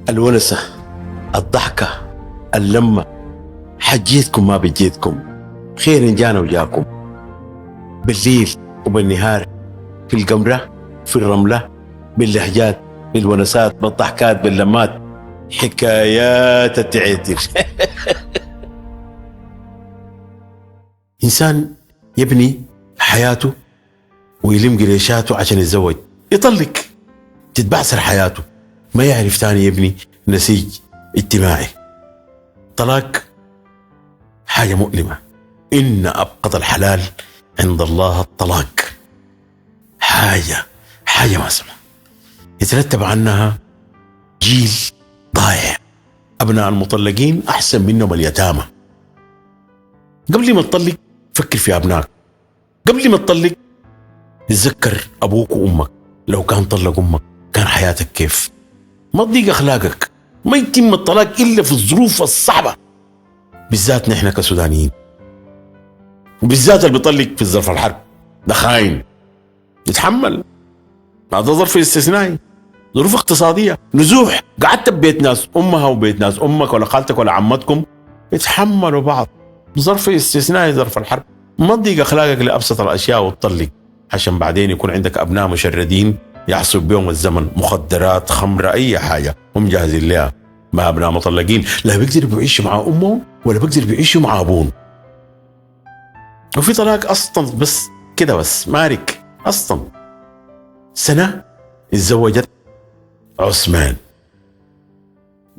الونسة، الضحكة، اللمة، حجيتكم ما بجيتكم، خير جانا وجاكم، بالليل وبالنهار، في القمرة، في الرملة، باللهجات، بالونسات، بالضحكات، باللمات، حكايات التعتر. إنسان يبني حياته ويلم قريشاته عشان يتزوج، يطلق، تتبعثر حياته، ما يعرف تاني يبني نسيج اجتماعي. طلاق حاجة مؤلمة. إن أبغض الحلال عند الله الطلاق. حاجة ما اسمها، يترتب عنها جيل ضايع. أبناء المطلقين أحسن منهم اليتامى. قبل ما تطلق فكر في أبنائك، قبل ما تطلق تذكر أبوك وأمك. لو كان طلق أمك كان حياتك كيف؟ ما تضيق أخلاقك. ما يتم الطلاق إلا في الظروف الصعبة، بالذات نحن كسودانيين، وبالذات اللي بيطلق في ظرف الحرب ده خاين، يتحمل. هذا ظرف استثنائي، ظروف اقتصادية، نزوح، قعدت ببيت ناس، أمها وبيت ناس، أمك ولا خالتك ولا عمتكم يتحملوا بعض. ظرف استثنائي ظرف الحرب. ما تضيق أخلاقك لأبسط الأشياء وتطلق عشان بعدين يكون عندك أبناء مشردين يحسب بهم الزمن، مخدرات، خمرة، أي حاجة هم جاهزين لها. ما أبناء مطلقين لا بيقدروا بيعيشوا مع أمهم ولا بيقدروا بيعيشوا مع أبوهم. وفي طلاق أصلا بس كده، بس مارك أصلا. سنة اتزوجت عثمان،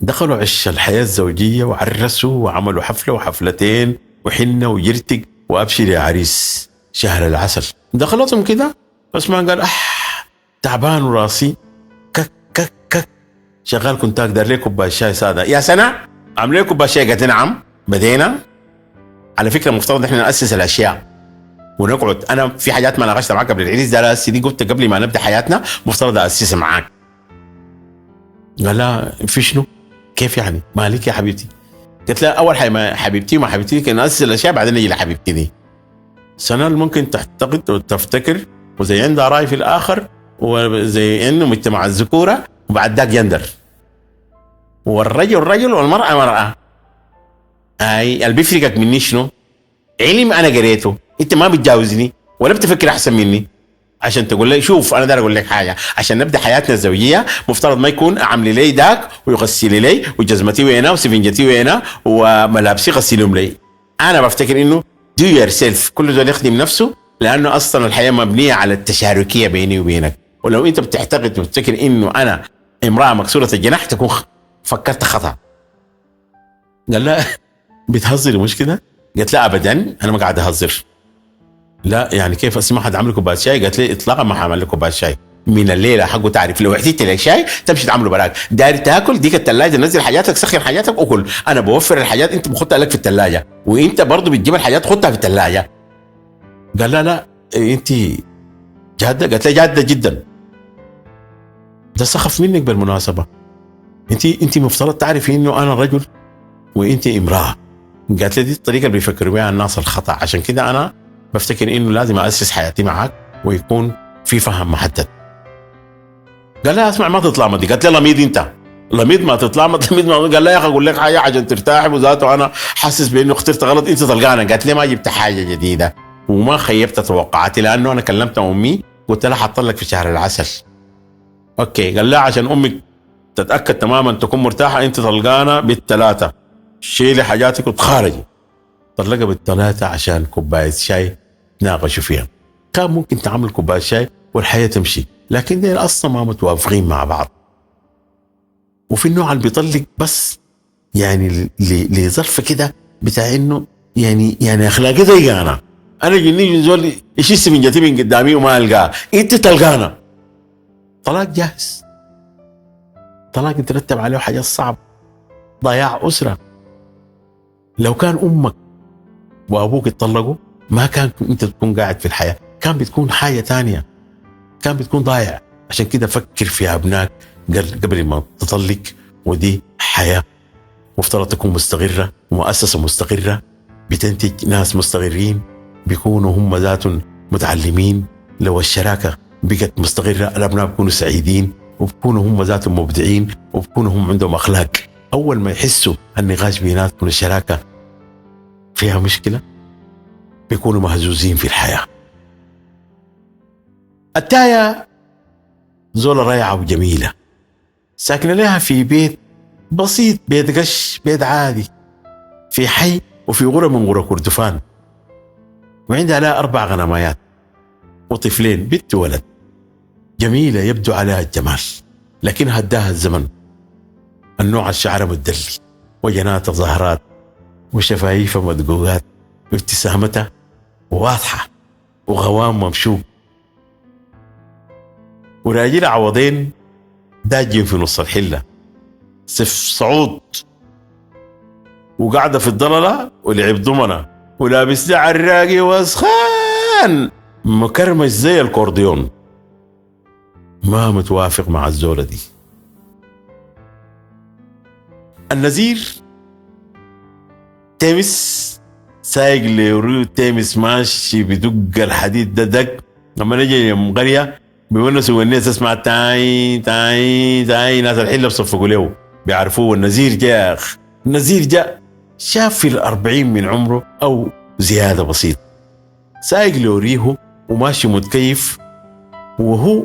دخلوا عش الحياة الزوجية وعرسوا وعملوا حفلة وحفلتين وحنة ويرتق وأبشر يا عريس شهر العسل. دخلتهم كده، عثمان قال تعبان وراسي، كك كك كك، شغال كنت أقدر ليه كوباية شاي سادة يا سنة، عامل ليه كوباية شاي؟ قالت نعم. بدينا. على فكرة مفترض احنا نأسس الأشياء ونقعد. أنا في حاجات ما ناقشتها معاك قبل العريس ده، دي قلت قبل ما نبدأ حياتنا مفترض أسسها معاك. قال لا في شنو؟ كيف يعني؟ مالك يا حبيبتي؟ قلت لها أول حاجة ما حبيبتي وما حبيبتي كنا نأسس الأشياء بعدين نجي لحبيبتي دي. سنة ممكن تعتقد وتفتكر وزي عندها رأي في الآخر وزي إنه مجتمع الذكورة، وبعد ذاك جندر، والرجل رجل والمرأة مرأة. اللي بيفرقك مني شنو؟ علم أنا قريته، أنت ما بتجاوزني ولا بتفكر أحسن مني عشان تقول لي شوف أنا داير أقول لك حاجة. عشان نبدأ حياتنا الزوجية مفترض ما يكون عامل لي داك ويغسل لي وجزمتي وينا وسفنجتي وينا وملابسي غسلهم لي. أنا بفتكر إنه do yourself، كل زول يخدم نفسه، لأنه أصلا الحياة مبنية على التشاركية بيني وبينك. ولو أنت بتعتقد وتفتكر إنه أنا امرأة مكسورة الجناح تكون فكرت خطأ. قال لا بتهزري مش كده؟ قالت لا أبدا أنا ما قاعد أهزر. لا يعني كيف اسمع حد عمل كوبايه شاي؟ قالت لي اطلاقا ما حعمل لك كوبايه شاي من الليله حقه. تعرف لو احتجت لك شاي تمشي تعمله براك، داير تاكل ديك الثلاجه نزل حاجاتك سخن حاجاتك وكل. انا بوفر الحاجات انت بخدها لك في الثلاجه، وانت برضه بتجيب الحاجات خدها في الثلاجه. قال لا انت جاده؟ قالت لي جاده جدا. ده سخف منك بالمناسبه، انت مفترض تعرفي انه انا رجل وانت امراه. قالت لي دي الطريقه اللي بيفكروا بها الناس الخطا، عشان كده انا بفتكر انه لازم اسس حياتي معك ويكون في فهم محدد. قال لا اسمع ما تتلامضي. قالت لي لميض انت، لميض ما تتلامض، لميض ما. قال لا يا اخي اقول لك حاجه عشان ترتاح وذاته انا حاسس بانه اخترت غلط، انت طلقانه. قالت لي ما جبت حاجه جديده وما خيبت توقعاتي، لانه انا كلمت امي قلت لها حاطلك في شهر العسل. اوكي. قال لا عشان امك تتاكد تماما تكون مرتاحه انت طلقانه بالثلاثه، شيلي حاجاتك وتخارجي. طلقها بالثلاثه عشان كوبايه شاي ناقشوا فيها. كان ممكن تعمل كوبايه شاي والحياه تمشي، لكن دي اصلا ما متوافقين مع بعض. وفي النوع اللي بيطلق بس يعني لظرف كده بتاع انه يعني اخلاقي زي انا جني زول يشيس من جتي من قدامي وما القاه، انت تلقانا. طلاق جاهز، طلاق يترتب عليه حاجات صعبه، ضياع اسره. لو كان امك وابوك اتطلقوا ما كان انت تكون قاعد في الحياه، كان بتكون حاجه تانية، كان بتكون ضايع. عشان كده فكر في ابنائك قبل ما تطلق. ودي حياه مفترض تكون مستقره ومؤسسه مستقره بتنتج ناس مستقرين بيكونوا هم ذاتهم متعلمين. لو الشراكه بقت مستقره الابناء بيكونوا سعيدين وبكونوا هم ذاتهم مبدعين وبكونوا هم عندهم أخلاق. أول ما يحسوا النقاش بيناتهم والشراكة فيها مشكلة بيكونوا مهزوزين في الحياة. التاية زولة رائعة وجميلة، ساكنة لها في بيت بسيط، بيت قش، بيت عادي في حي وفي غرة من غرة كردفان، وعندها لها 4 غنمايات وطفلين بنت وولد. جميلة يبدو عليها الجمال، لكن هداها الزمن. النوع الشعر مدلي وجناتها زهرات وشفايفها مدقوقات وابتسامتها واضحة وغوام ممشوق، وراجل عوضين داجين في نص الحلة سف صعود، وقاعدة في الضللة ولعب ضمنة ولابس لها عراقي وسخان مكرمش زي الكورديون. ما متوافق مع الزولة دي. النزير تيمس سايق لوريو، تيمس ماشي بدق الحديد ده دق. لما نجي يوم قرية بيونسوا والناس تسمع تاي تاي تاي، ناس الحلة بصفقوا له بيعرفوه. النزير جاء، النزير جاء شاف في 40 من عمره أو زيادة بسيط، سايق لوريه وماشي متكيف، وهو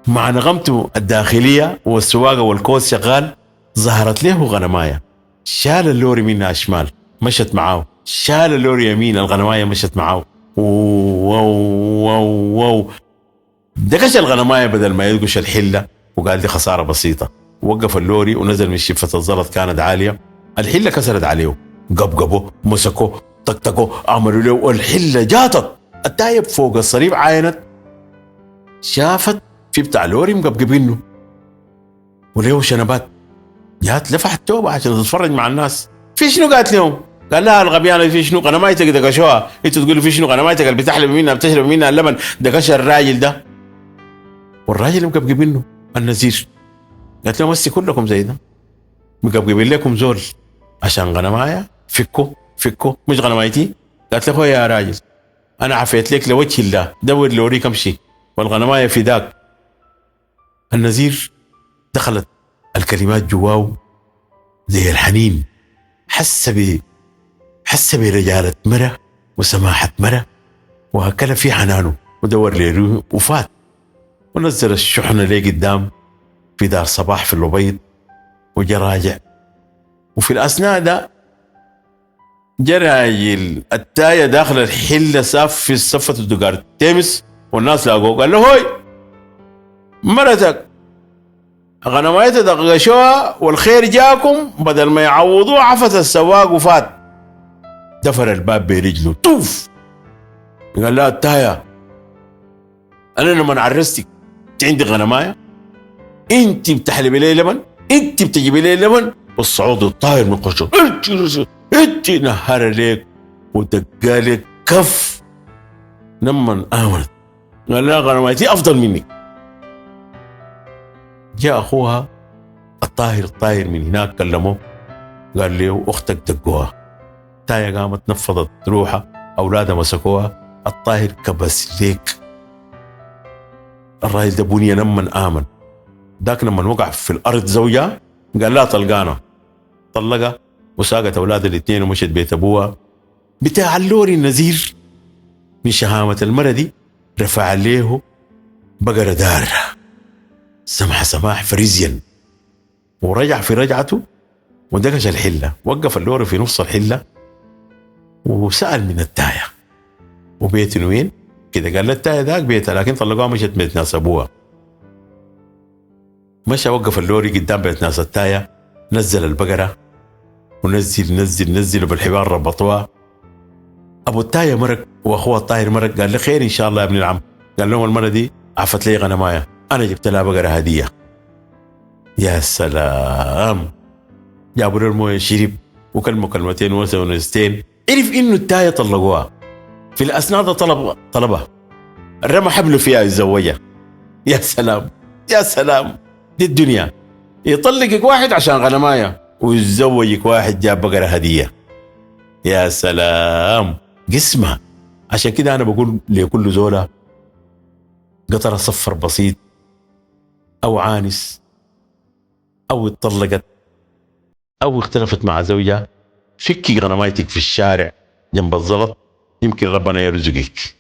مع نغمته الداخلية والسواقة والكوس شغال. ظهرت له غنماية، شال اللوري منها شمال مشت معاه، شال اللوري يمين الغنماية مشت معاه. واو واو واو، دقش الغنماية بدل ما يدقش الحلة، وقال دي خسارة بسيطة. وقف اللوري ونزل من شفة الزلط كانت عالية. الحلة كسرت عليه، قبقبوا مسكوا طقطقوا عملوا له، والحلة جاتت. التايب فوق الصريف عاينت، شافت في بتاع لوري مقبقبينه وليه شنبات. جات لفحت توبة عشان تتفرج مع الناس. في شنو قالت لهم؟ قال لها الغبيانة في شنو؟ قنمايتك دقشوها. انتوا تقولوا في شنو؟ قنمايتك اللي بتحلب منها بتشرب منها اللبن دقش الراجل ده. والراجل مقبقبينه النزير. قالت لهم مسي كلكم زي ده، مقبقبين لكم زول عشان غنماية؟ فكوا مش غنمايتي. قالت له يا راجل انا عفيت لك لوجه الله، دور لوريك امشي والغنماية في ذاك. النزير دخلت الكلمات جواه زي الحنين، حس برجالة مرة وسماحة مرة، وهكذا في حنانه، ودور ليه وفات. ونزل الشحنة ليه قدام في دار صباح في الأبيض وجا راجع. وفي الأثناء ده جا راجل التاية داخل الحلة ساف في صفة الدقار تيمس، والناس لاقوه. قال له هوي مرتك غنمايتها دقشوها والخير جاكم، بدل ما يعوضوه عفت السواق وفات. دفر الباب برجله توف. قال لا التاية انا لما عرستك انت عندي غنمايه، انت بتحلبي لي لبن، انت بتجيبي لي لبن، والصعود الطاير من قشر انت نهار ليك ودقالك كف. لما امنت قال لا غنمايتي افضل منك. جاء اخوها الطاهر من هناك كلمه، قال له اختك دقوها. تاية قامت نفضت روحها، اولادها مسكوها. الطاهر كبس ليك. الراجل ده بني لما امن. ذاك لما وقع في الارض زوجها قال لا طلقانه، طلقها وساقت اولاد الاثنين ومشت بيت ابوها. بتاع اللوري النزير من شهامه المرة دي رفع له بقره دار سماح فريزيا، ورجع في رجعته ودقش الحله. وقف اللوري في نص الحله وسال من التايه وبيت وين كده. قال التايه ذاك بيتها، لكن طلقوها مشت بيت ناس ابوها. مشى وقف اللوري قدام بيت ناس التايه، نزل البقره ونزل وبالحبال ربطوها. ابو التايه مرق واخوه الطاهر مرق. قال له خير ان شاء الله يا ابن العم. قال لهم المره دي عفت لي غنمايه، انا جبت لها بقره هديه. يا سلام. جابوا له المويه شرب وكلموا كلمتين ونستين. عرف انه التايه طلقوها. في الاثناء ده طلبها، رمى حبله فيها يتزوجها. يا سلام يا سلام، دي الدنيا. يطلقك واحد عشان غنمايه ويتزوجك واحد جاب بقره هديه. يا سلام قسمه. عشان كده انا بقول لكل زوله قطر صفر بسيط أو عانس أو اتطلقت أو اختلفت مع زوجها، فكي غنمايتك في الشارع جنب الزلط، يمكن ربنا يرزقك.